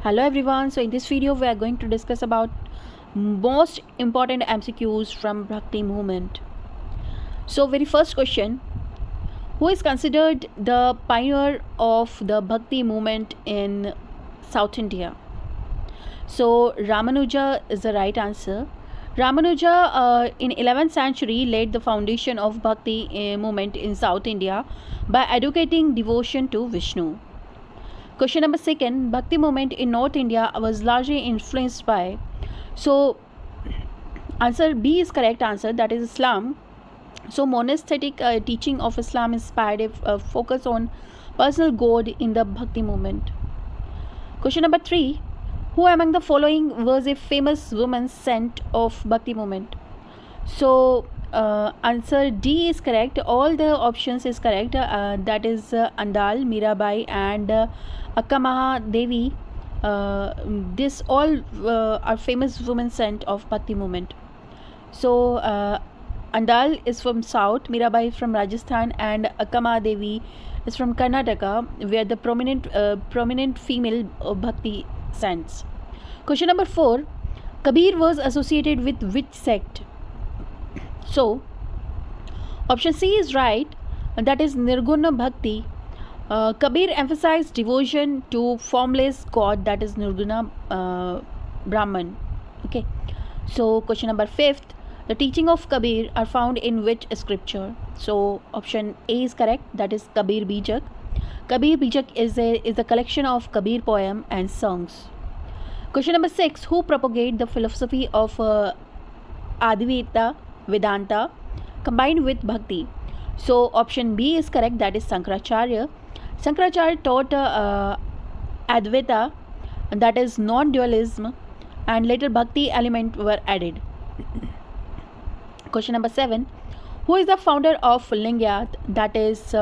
Hello everyone. So in this video we are going to discuss about most important MCQs from Bhakti movement. So very first question, who is considered the pioneer of the Bhakti movement in South India? So Ramanuja is the right answer. Ramanuja in 11th century laid the foundation of Bhakti movement in South India by educating devotion to Vishnu. Question number second, Bhakti movement in North India was largely influenced by. So answer B is correct answer, that is Islam. So monastic teaching of Islam inspired a focus on personal God in the Bhakti movement. Question number 3, who among the following was a famous woman saint of Bhakti movement? So answer D is correct. All the options is correct. That is Andal, Mirabai and Akkamaha Devi. This all are famous women saint of Bhakti movement. So Andal is from South, Mirabai from Rajasthan and Akkamaha Devi is from Karnataka, where the prominent female Bhakti saints. Question number 4, Kabir was associated with which sect? So option C is right, that is Nirguna Bhakti. Kabir emphasized devotion to formless God, that is Nirguna Brahman. Okay. So question number 5th, the teaching of Kabir are found in which scripture? So option A is correct, that is Kabir Bijak. Kabir Bijak is a collection of Kabir poem and songs. Question number 6, who propagate the philosophy of Advaita Vedanta combined with Bhakti? So option B is correct, that is Sankaracharya. Sankaracharya taught Advaita, that is non-dualism, and later Bhakti element were added. Question number 7, who is the founder of Lingayat, that is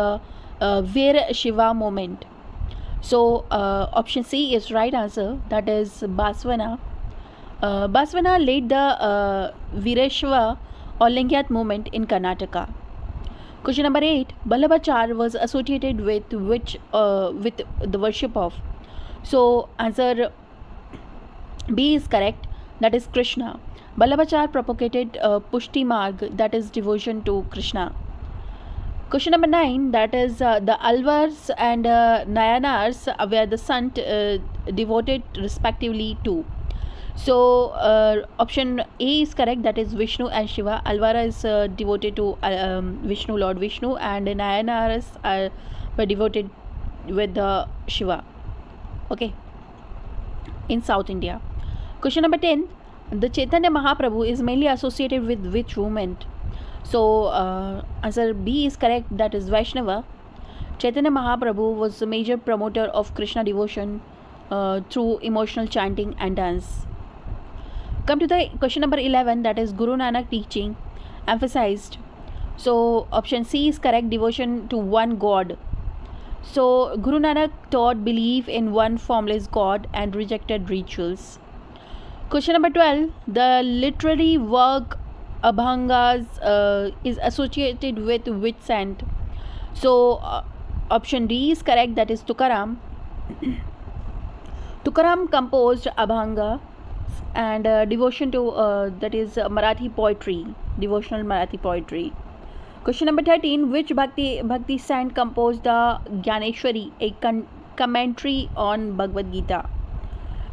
Veer Shiva movement? So option C is right answer, that is Basavana. Basavana led the Veerashaiva or Lingayat movement in Karnataka. Question number 8, Vallabhachar was associated with which with the worship of? So answer B is correct, that is Krishna. Vallabhachar propagated Pushti Marg, that is devotion to Krishna. Question number 9, that is the Alvars and Nayanars were the sant devoted respectively to. So option A is correct, that is Vishnu and Shiva. Alvara is devoted to Vishnu, Lord Vishnu, and Nayanars were devoted with Shiva. Okay, in South India. Question number 10, the Chaitanya Mahaprabhu is mainly associated with which movement? So answer B is correct, that is Vaishnava. Chaitanya Mahaprabhu was a major promoter of Krishna devotion through emotional chanting and dance. Come to the question number 11, that is Guru Nanak teaching emphasized. So option C is correct, devotion to one God. So Guru Nanak taught belief in one formless God and rejected rituals. Question number 12, the literary work Abhangas is associated with which saint? So option D is correct, that is Tukaram. Tukaram composed Abhanga and devotion to that is Marathi poetry, devotional Marathi poetry. Question number 13, which Bhakti saint composed the Gyaneshwari, a commentary on Bhagavad Gita?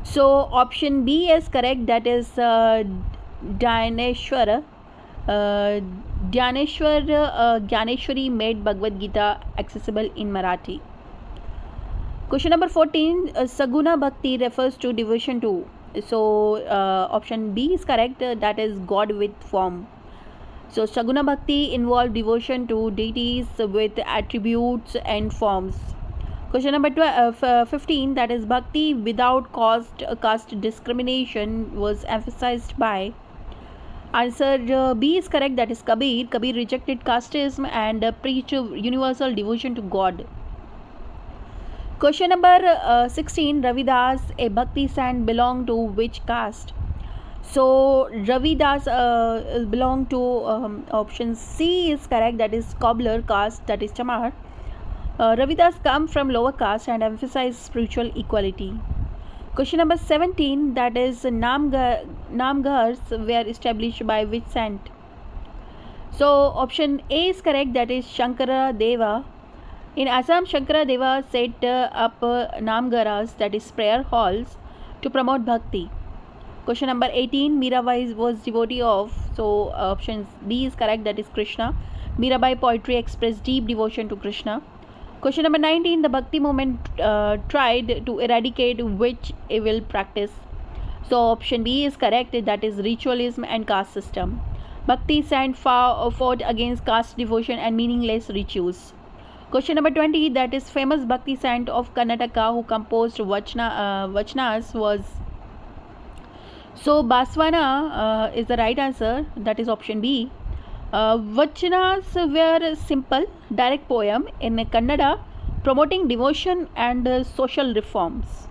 So option B is correct, that is Gyaneshwar. Gyaneshwari made Bhagavad Gita accessible in Marathi. Question number 14, Saguna Bhakti refers to devotion to. So option B is correct, that is God with form. So Saguna Bhakti involved devotion to deities with attributes and forms. Question number 15, that is Bhakti without caste discrimination was emphasized by. Answer B is correct, that is Kabir. Kabir rejected casteism and preached universal devotion to God. Question number 16, Ravidas, a Bhakti saint, belonged to which caste? So Ravidas belonged to option C is correct, that is cobbler caste, that is Chamar. Ravidas come from lower caste and emphasize spiritual equality. Question number 17, that is Namghars were established by which saint? So option A is correct, that is Shankara Deva. In Assam, Shankara Deva set up Namgaras, that is prayer halls, to promote bhakti. Question number 18, Mirabai was devotee of, so option B is correct, that is Krishna. Mirabai poetry expressed deep devotion to Krishna. Question number 19, the Bhakti movement tried to eradicate which evil practice? So option B is correct, that is ritualism and caste system. Bhakti saint fought against caste devotion and meaningless rituals. Question number 20, that is famous Bhakti saint of Karnataka who composed Vachanas was. So Baswana is the right answer, that is option B. Vachanas were simple, direct poem in Kannada promoting devotion and social reforms.